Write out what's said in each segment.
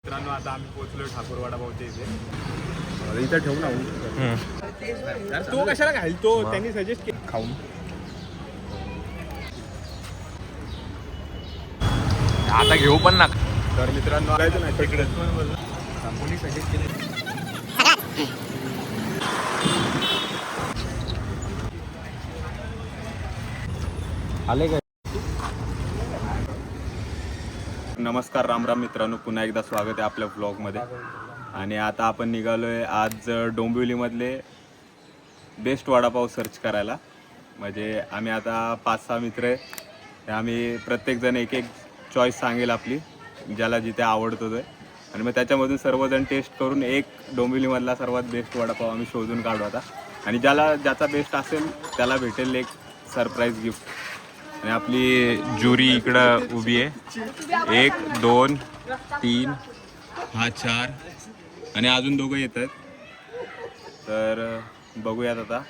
मित्रांनो आता आम्ही पोहोचलोय ठाकूर वडापावच्या इथे. इथं ठेवू ना तो कशाला खाईल तो त्यांनी सजेस्ट केलं खाऊन. आता घेऊ पण ना. तर मित्रांनो जायचं नाही तिकडे कोणी सजेस्ट केलं. आले काय? नमस्कार राम राम मित्रांनो, पुन्हा एकदा स्वागत आहे आपल्या व्लॉगमध्ये. आणि आता आपण निघालोय आज डोंबिवलीमधले बेस्ट वडापाव सर्च करायला. म्हणजे आम्ही आता 5-6 मित्र आहे. आम्ही प्रत्येकजण एक एक चॉईस सांगेल आपली, ज्याला जिथे आवडतो ते. आणि मग त्याच्यामधून सर्वजण टेस्ट करून एक डोंबिवलीमधला सर्वात बेस्ट वडापाव आम्ही शोधून काढू आता. आणि ज्याचा बेस्ट असेल त्याला भेटेल एक सरप्राईज गिफ्ट. आणि आपली ज्युरी इकडं उभी आहे. 1, 2, 3, हा 4 आणि अजून दोघं येत आहेत. तर बघूयात आता.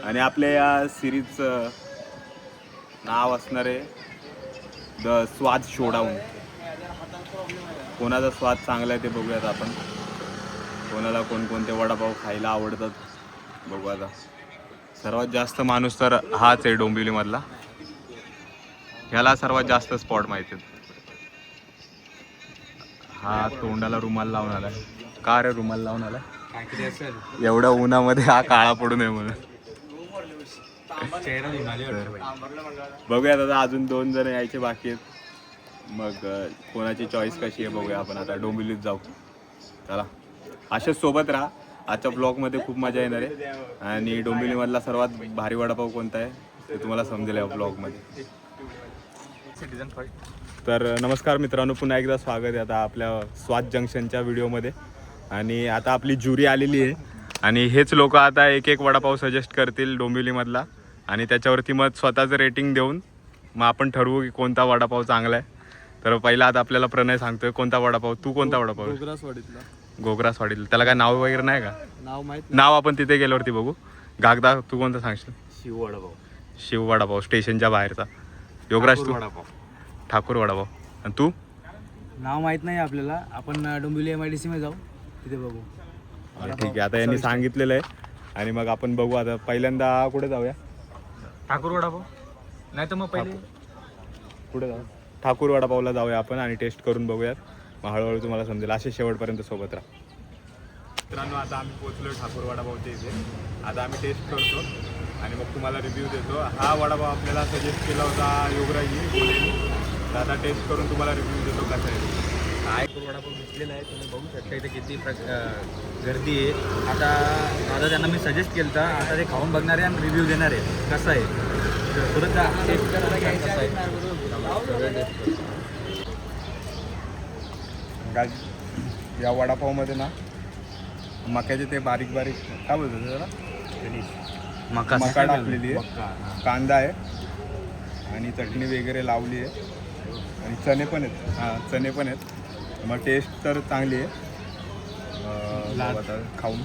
आणि आपल्या या सिरीजचं नाव असणार आहे द स्वाद शोडाऊन. कोणाचा स्वाद चांगला आहे ते बघूयात आपण. कोणाला कोणकोणते वडापाव खायला आवडतात बघू आता. सर्वात जास्त माणूस तर हाच आहे डोंबिवलीमधला. ह्याला सर्वात जास्त स्पॉट माहिती आहेत. हा तोंडाला रुमाल लावून आलाय. का रे रुमाल लावून आलाय? एवढ्या उन्हामध्ये हा काळा पडू नये म्हणून. बघूयात आता, अजून 2 जण यायचे बाकी आहेत. मग कोणाची चॉईस कशी आहे बघूया आपण. आता डोंबिवलीत जाऊ. चला असेच सोबत राहा. आजच्या ब्लॉगमध्ये खूप मजा येणार आहे. आणि डोंबिवलीमधला सर्वात भारी वडापाव कोणता आहे ते तुम्हाला समजेल या ब्लॉगमध्ये. तर नमस्कार मित्रांनो, पुन्हा एकदा स्वागत आहे आता आपल्या स्वाद जंक्शनच्या व्हिडिओमध्ये. आणि आता आपली ज्युरी आलेली आहे. आणि हेच लोक आता एक एक वडापाव सजेस्ट करतील डोंबिवलीमधला. आणि त्याच्यावरती मग स्वतःचं रेटिंग देऊन मग आपण ठरवू की कोणता वडापाव चांगला आहे. तर पहिला आता आपल्याला प्रणय सांगतोय कोणता वडापाव. तू कोणता वडापाव? गोग्रासवाडीतला. गोग्रासवाडीला. त्याला काय नाव वगैरे नाही का? नाव माहित नाव आपण तिथे गेल्यावरती बघू. गागदा तू कोणता सांगशील? शिव वडापाव. शिव वडापाव स्टेशनच्या बाहेरचा. योगराज तू? वडापाव. ठाकूर वडापाव. आणि तू? नाव माहित नाही आपल्याला. आपण डोंबिवली MIDC मध्ये जाऊ, तिथे बघू. ठीक आहे, आता यांनी सांगितलेलं आहे. आणि मग आपण बघू आता. पहिल्यांदा कुठे जाऊया? ठाकूर वडापाव नाही तर मग पहिले कुठे जाऊ? ठाकूर वडापावला जाऊया आपण आणि टेस्ट करून बघूयात. मग हळूहळू तुम्हाला समजेल. असे शेवटपर्यंत सोबत राहा. मित्रांनो आता आम्ही पोहोचलो ठाकूर वडापावच्या इथे. आता आम्ही टेस्ट करतो आणि मग तुम्हाला रिव्ह्यू देतो. हा वडापाव आपल्याला सजेस्ट केला होता योगराजनी बोलेनी. तर आता टेस्ट करून तुम्हाला रिव्ह्यू देतो कसा आहे. ठाकूर वडापाव घेतलेला आहे. तुम्ही बघू शकता इथे किती गर्दी आहे. आता त्यांना मी सजेस्ट केलं तर आता ते खाऊन बघणार आहे आणि रिव्ह्यू देणार आहे कसं आहे. परत टेस्ट करायला कसं आहे. या वडापावमध्ये ना मक्याचे ते बारीक बारीक काय बोलतो त्याला मका टाकलेली आहे. कांदा आहे आणि चटणी वगैरे लावली आहे. आणि चणे पण आहेत. हां चणे पण आहेत. मग टेस्ट तर चांगली आहे. आता खाऊन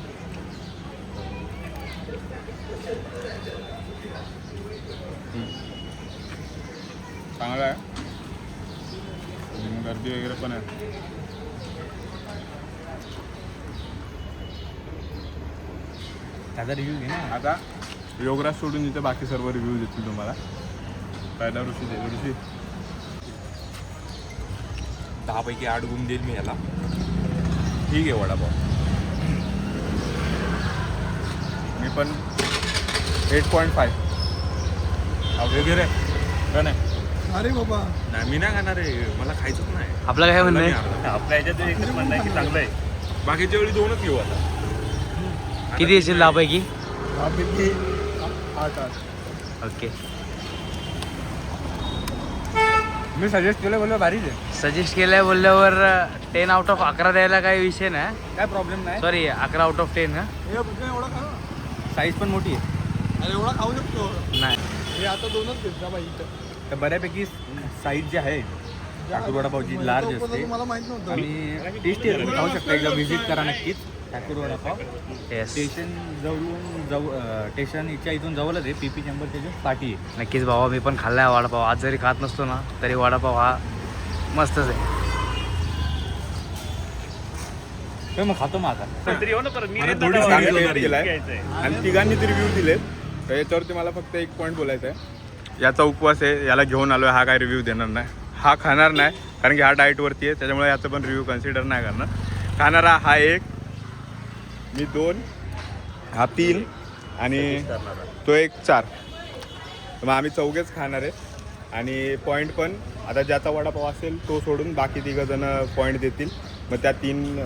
चांगला आहे. गर्दी वगैरे पण आहे. त्याचा रिव्ह्यू घे ना. आता योगराज सोडून इथे बाकी सर्व रिव्ह्यू देतील तुम्हाला. पहिला ऋषी दे. ऋषी 10 पैकी 8 गुण देईल मी याला. ठीक आहे वडापाव. मी पण 8.5 वगैरे नाही. अरे बाबा नाही मी नाही खाणार आहे. मला खायचंच नाही. आपलं काय म्हणणं आहे? आपल्या ह्याच्यात एकच म्हणणं आहे की चांगलं आहे. बाकीच्या वेळी 2च घेऊ आता. किती येशील 10 पैकी? 8. ओके. मी सजेस्ट केलं बोललो भारीच आहे. सजेस्ट केलंय बोलल्यावर 10 आउट ऑफ 11 द्यायला काही विषय नाही. काय प्रॉब्लेम नाही. सॉरी 11 आउट ऑफ 10 ना. साईज पण मोठी आहे. अरे एवढा खाऊ शकतो. नाही हे आता 2च घेतला पाहिजे. तर बऱ्यापैकी साईज जी आहे ठाकूर वडापावची लार्ज असते मला माहित नव्हतं. आणि टेस्टी आहे. तुम्ही खाऊ शकता. एकदा व्हिजिट करा नक्कीच ठाकूर वडापाव. स्टेशन स्टेशनच्या इथून जवळच आहे. PP चेंबरच्या जो पाठी आहे. नक्कीच बाबा मी पण खाल्ला आहे वडापाव. आज जरी खात नसतो ना तरी वडापाव हा मस्तच आहे. मग खातो मग आता मला थोडी चांगली test केलाय आणि तिघांनी ते रिव्ह्यू दिलेत तर याच्यावरती मला फक्त एक पॉईंट बोलायचं आहे. याचा उपवास आहे, याला घेऊन आलोय, हा काय रिव्ह्यू देणार नाही, हा खाणार नाही कारण की हा डाएटवरती आहे, त्याच्यामुळे याचा पण रिव्ह्यू कन्सिडर नाही करणार. खाणारा हा 1, मी 2, हा 3 आणि तो एक 4. तर मग आम्ही चौघेच खाणार आहे. आणि पॉईंट पण आता ज्याचा वडापाव असेल तो सोडून बाकी 3 जण पॉईंट देतील. मग त्या 3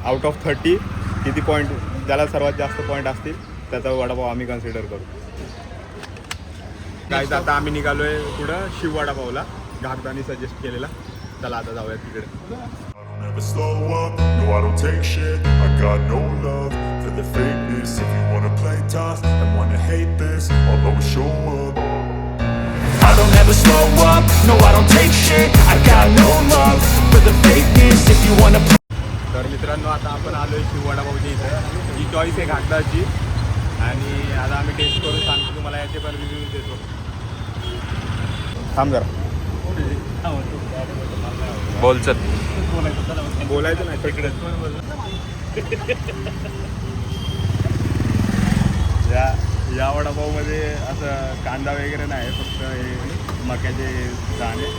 आउट ऑफ 30 किती पॉईंट ज्याला सर्वात जास्त पॉईंट असतील त्याचा वडापाव आम्ही कन्सिडर करू. काय आता आम्ही निघालोय पुढं शिव वडापावला, घागदानी सजेस्ट केलेला. चला आता जाऊया तिकडे. I don't ever slow up, no I don't take shit. I got no love for the fakeness. If you wanna play tough and wanna hate this, I'll always show up. I don't ever slow up, no I don't take shit. I got no love for the fakeness. If you wanna play. तर मित्रांनो आता आपण आलोय शिव वडापावच्या इथे. ही choice आहे घागदाची आणि आता आम्ही टेस्ट करून सांगतो तुम्हाला, याचे पण रिव्ह्यू देतो. थांब जरा, बोलचत बोलायचं नाही तिकडे. या वडापावमध्ये असं कांदा वगैरे नाही, फक्त हे मक्याचे दाणे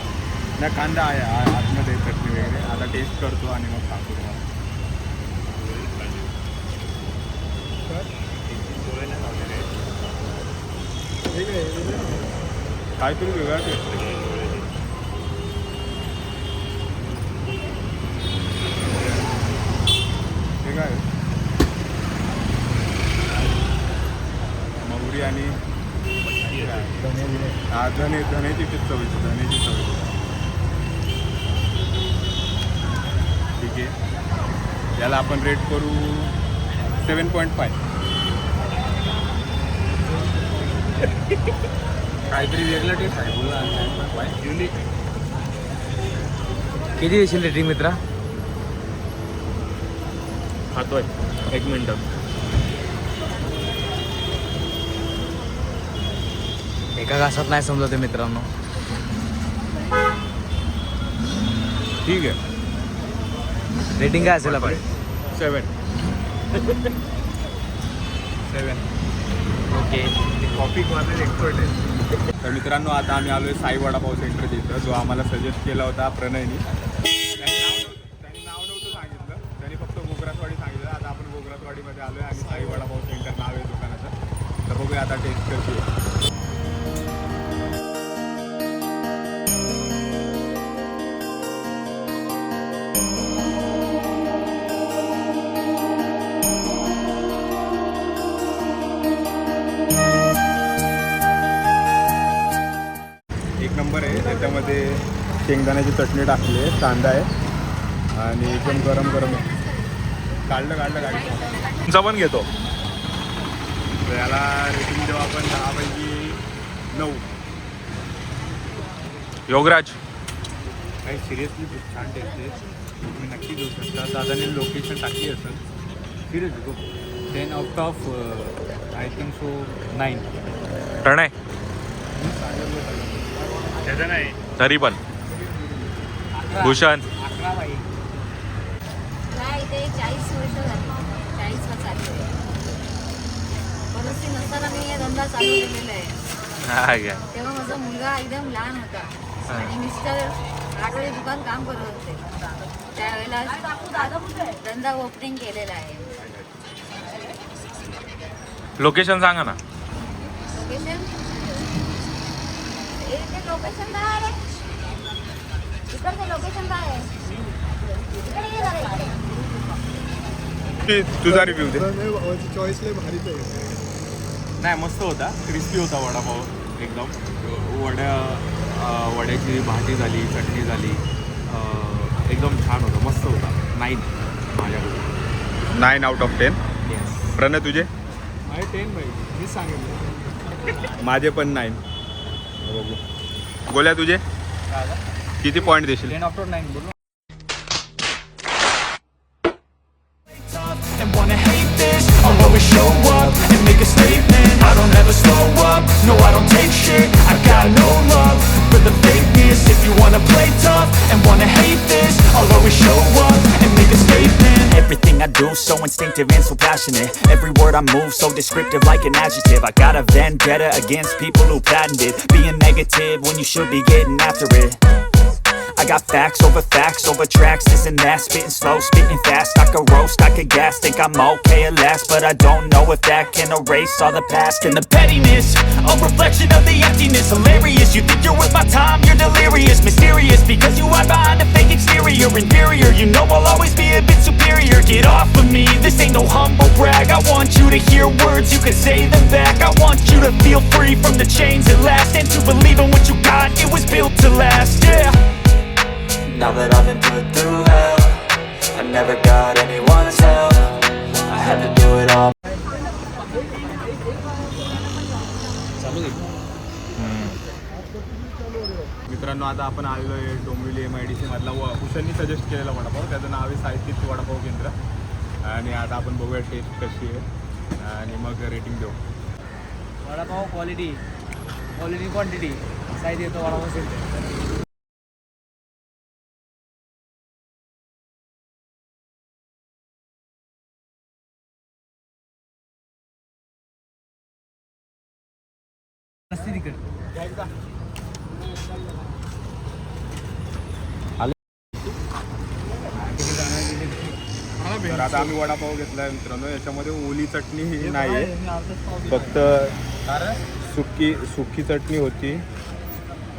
ना, कांदा आहे आतमध्ये, चटणी वगैरे. आता टेस्ट करतो आणि मग सांगतो तुम्हाला. काहीतरी वेगळा टेस्ट आहे. हे काय मौरी आणि हा धनेची चवीची, धनेची चवी. ठीक आहे, याला आपण रेट करू 7.5. काहीतरी वेगळं टेस्ट आहे बोला. युनिक. किती देशील रेटिंग मित्रा? खातोय 1 मिनटं. एका घासात नाही समजत मित्रांनो. ठीक आहे, रेटिंग काय असेल आपली? 7. ओके. कॉफी खाण्यात एक्सपर्ट आहे. तर मित्रांनो आता आम्ही आलो आहे साई वडापाव सेंटर तिथं, जो आम्हाला सजेस्ट केला होता प्रणयनी. त्यांनी नाव नव्हतं सांगितलं, त्यांनी फक्त गोगरासवाडी सांगितलं. आता आपण गोगरासवाडीमध्ये आलो आहे आणि साई वडापाव सेंटर नाव आहे दुकानाचं. तर बघूया आता टेस्ट कशी आहे. नंबर आहे. त्याच्यामध्ये शेंगदाण्याची चटणी टाकली आहे, कांदा आहे आणि एकदम गरम गरम आहे. काढलं गाडी तुमचा पण घेतो. तर याला रेटिंग देऊ आपण 10 पैकी 9. योगराज काही सिरियसली खूप छान टेस्ट आहे, तुम्ही नक्की देऊ शकता. दादाने लोकेशन टाकली असेल. Seriously 10 out of I think so 9. प्रणय त्याचं नाही तरी पण भूषण 11 बाई. इथे 40 वर्ष झाली, 40 वर्ष झाली. परिस्थिती नसताना मी हे धंदा चालू केलेला आहे. हा घ्या. तेव्हा माझा मुलगा एकदम लहान होता आणि मिस्टर आठवडे दुकान काम करत होते. त्यावेळेला धंदा ओपनिंग केलेला आहे. लोकेशन सांगा ना. लोकेशन लोकेशन काय आहे? इकडचं लोकेशन काय आहे? इकडे ये जरा इकडे. तुझा रिव्ह्यू दे. नाही मस्त होता, क्रिस्पी होता वडापाव एकदम. वड्याची भाजी झाली, चटणी झाली, एकदम छान होतं, मस्त होता. 9 माझ्याकडे. 9 आउट ऑफ 10. प्रणय तुझे? माझे 10 बाई, मी सांगितलं. माझे पण 9. बघू. गोल्या तुझे किती पॉईंट देशील? 10 आउट ऑफ 9 बोलू. And wanna hate this, I'll always show up and make a statement. I don't ever slow up, no I don't take shit. I got no love for the fakeness. If you wanna play tough and wanna hate this, I'll always show up and make a statement. Everything I move, so instinctive and so passionate. Every word I move, so descriptive like an adjective. I got a vendetta against people who patented being negative when you should be getting after it. I got facts over tracks, this and that. Spitting slow, spitting fast, I could roast, I could gas. Think I'm okay at last, but I don't know if that can erase all the past. And the pettiness, a reflection of the emptiness. Hilarious, you think you're worth my time, you're delirious. Mysterious, because you hide behind a fake exterior. Inferior, you know I'll always be a bit superior. Get off of me, this ain't no humble brag. I want you to hear words, you can say them back. I want you to feel free from the chains at last, and to believe in what you got, it was built to last, yeah. Now that I've been put through hell, I never got anyone's help, I had to do it all. मित्रांनो आता आपण आलेलो आहे Dombivli MIDC मधला कुशलनी suggest केलेला वडापाव, त्याचं नाव आहे साहित्य वडापाव केंद्र. आणि आता आपण बघूया टेस्ट कशी आहे आणि मग रेटिंग देऊ. वडापाव क्वालिटी क्वांटिटी साईज येतो वडापाव सेंटर. तर आता आम्ही वडापाव घेतला मित्रांनो, याच्यामध्ये ओली चटणी नाही आहे, फक्त सुकी चटणी होती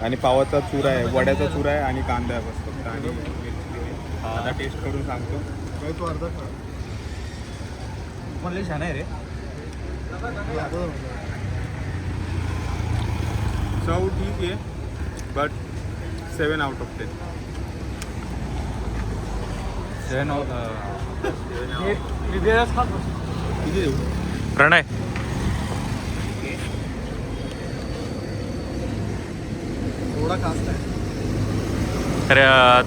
आणि पावाचा चुरा आहे, वड्याचा चुरा आहे आणि कांदा आहे बस फक्त, आणि मिरची आहे. आता टेस्ट करून सांगतो. तो अर्धा पण लई छान आहे रे. चव ठीक आहे, बट 7 out of 10. प्रणय थोडा खास आहे.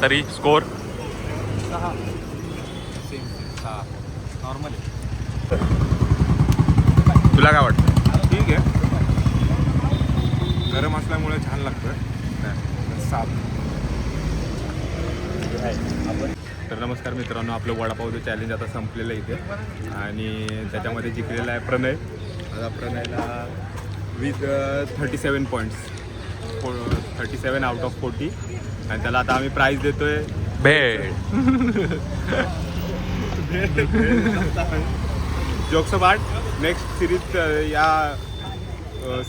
तरी स्कोर 6 नॉर्मल. तुला काय वाटतं? ठीक आहे, गरम असल्यामुळे छान लागतं. साफ. तर नमस्कार मित्रांनो, आपलं वडापावचं चॅलेंज आता संपलेलं आहे इथे आणि त्याच्यामध्ये जिंकलेला आहे प्रणय. आता प्रणयला विथ 37 points, 37 out of 40, आणि त्याला आता आम्ही प्राईज देतोय भेट. Jokes part. नेक्स्ट सिरीज, या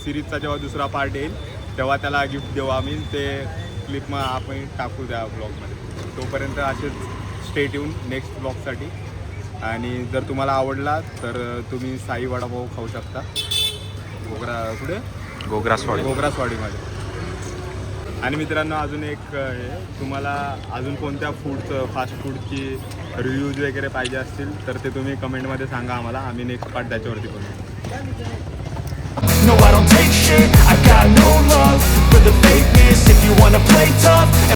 सिरीजचा जेव्हा दुसरा पार्ट येईल तेव्हा त्याला गिफ्ट देऊ आम्ही. ते क्लिप मग आपण टाकू द्या ब्लॉगमध्ये. तोपर्यंत असेच स्टे ट्यून नेक्स्ट ब्लॉगसाठी. आणि जर तुम्हाला आवडला तर तुम्ही साई वडापाव खाऊ शकता कुठे गोग्रासवाडीमध्ये. आणि मित्रांनो अजून एक तुम्हाला अजून कोणत्या फूडचं, फास्ट फूडची रिव्ह्यूज वगैरे पाहिजे असतील तर ते तुम्ही कमेंटमध्ये सांगा आम्हाला, आम्ही नेक्स्ट पार्ट त्याच्यावरती बनवू. No, I don't take shit, I got no love for the fakeness. If you wanna play tough